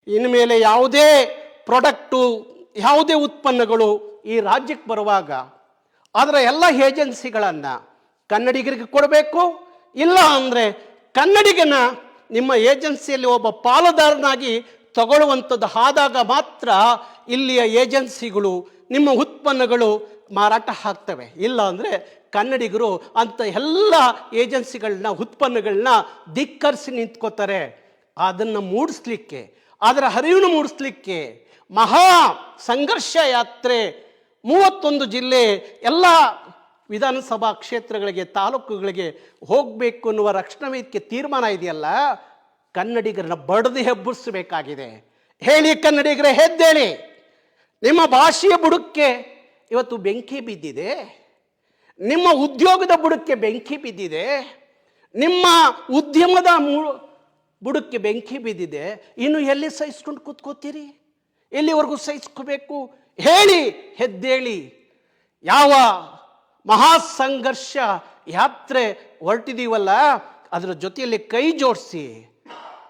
ಇನ್ಮೇಲೆ ಯಾವುದೇ ಪ್ರಾಡಕ್ಟು, ಯಾವುದೇ ಉತ್ಪನ್ನಗಳು ಈ ರಾಜ್ಯಕ್ಕೆ ಬರುವಾಗ ಅದರ ಎಲ್ಲ ಏಜೆನ್ಸಿಗಳನ್ನು ಕನ್ನಡಿಗರಿಗೆ ಕೊಡಬೇಕು. ಇಲ್ಲ ಅಂದರೆ ಕನ್ನಡಿಗನ ನಿಮ್ಮ ಏಜೆನ್ಸಿಯಲ್ಲಿ ಒಬ್ಬ ಪಾಲುದಾರನಾಗಿ ತಗೊಳ್ಳುವಂಥದ್ದು ಆದಾಗ ಮಾತ್ರ ಇಲ್ಲಿಯ ಏಜೆನ್ಸಿಗಳು ನಿಮ್ಮ ಉತ್ಪನ್ನಗಳು ಮಾರಾಟ ಆಗ್ತವೆ. ಇಲ್ಲ ಅಂದರೆ ಕನ್ನಡಿಗರು ಅಂಥ ಎಲ್ಲ ಏಜೆನ್ಸಿಗಳನ್ನ, ಉತ್ಪನ್ನಗಳನ್ನ ಧಿಕ್ಕರಿಸಿ ನಿಂತ್ಕೋತಾರೆ. ಅದನ್ನು ಮೂಡಿಸ್ಲಿಕ್ಕೆ, ಅದರ ಅರಿವನ್ನು ಮೂಡಿಸ್ಲಿಕ್ಕೆ ಮಹಾ ಸಂಘರ್ಷ ಯಾತ್ರೆ 31 ಜಿಲ್ಲೆ ಎಲ್ಲ ವಿಧಾನಸಭಾ ಕ್ಷೇತ್ರಗಳಿಗೆ, ತಾಲೂಕುಗಳಿಗೆ ಹೋಗಬೇಕು ಅನ್ನುವ ರಕ್ಷಣಾ ವೇದಿಕೆ ತೀರ್ಮಾನ ಇದೆಯಲ್ಲ, ಕನ್ನಡಿಗರನ್ನ ಬಡದು ಹೆಬ್ಬರಿಸಬೇಕಾಗಿದೆ. ಹೇಳಿ ಕನ್ನಡಿಗರೇ, ಎದ್ದೇಳಿ. ನಿಮ್ಮ ಭಾಷೆಯ ಬುಡಕ್ಕೆ ಇವತ್ತು ಬೆಂಕಿ ಬಿದ್ದಿದೆ, ನಿಮ್ಮ ಉದ್ಯೋಗದ ಬುಡಕ್ಕೆ ಬೆಂಕಿ ಬಿದ್ದಿದೆ, ನಿಮ್ಮ ಉದ್ಯಮದ ಬುಡಕ್ಕೆ ಬೆಂಕಿ ಬಿದ್ದಿದೆ. ಇನ್ನು ಎಲ್ಲಿ ಸಹಿಸ್ಕೊಂಡು ಕೂತ್ಕೋತೀರಿ? ಎಲ್ಲಿವರೆಗೂ ಸಹಿಸ್ಕೋಬೇಕು? ಹೇಳಿ, ಎದ್ದೇಳಿ. ಯಾವ ಮಹಾ ಸಂಘರ್ಷ ಯಾತ್ರೆ ಹೊರಟಿದೀವಲ್ಲ, ಅದರ ಜೊತೆಯಲ್ಲಿ ಕೈ ಜೋಡಿಸಿ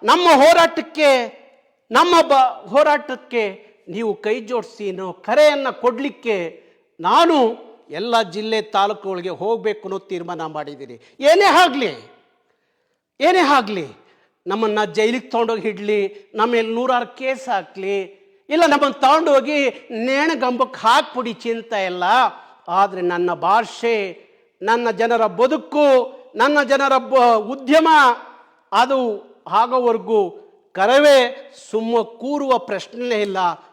ನಮ್ಮ ಹೋರಾಟಕ್ಕೆ, ನಮ್ಮ ಹೋರಾಟಕ್ಕೆ ನೀವು ಕೈ ಜೋಡಿಸಿ ನಾವು ಕರೆಯನ್ನು ಕೊಡಲಿಕ್ಕೆ ನಾನು ಎಲ್ಲ ಜಿಲ್ಲೆ ತಾಲೂಕುಗಳಿಗೆ ಹೋಗಬೇಕು ಅನ್ನೋ ತೀರ್ಮಾನ ಮಾಡಿದ್ದೀನಿ. ಏನೇ ಆಗಲಿ, ನಮ್ಮನ್ನು ಜೈಲಿಗೆ ತೊಗೊಂಡೋಗಿ ಇಡಲಿ, ನಮ್ಮ ಮೇಲೆ 106 ಕೇಸ್ ಹಾಕಲಿ, ಇಲ್ಲ ನಮ್ಮನ್ನು ತಗೊಂಡೋಗಿ ನೇಣಗಂಬಕ್ಕೆ ಹಾಕ್ಬಿಡಿ, ಚಿಂತೆ ಇಲ್ಲ. ಆದರೆ ನನ್ನ ಭಾಷೆ, ನನ್ನ ಜನರ ಬದುಕು, ನನ್ನ ಜನರ ಉದ್ಯಮ ಅದು ಆಗೋವರೆಗೂ ಕರವೇ ಸುಮ್ಮ ಕೂರುವ ಪ್ರಶ್ನೆ ಇಲ್ಲ.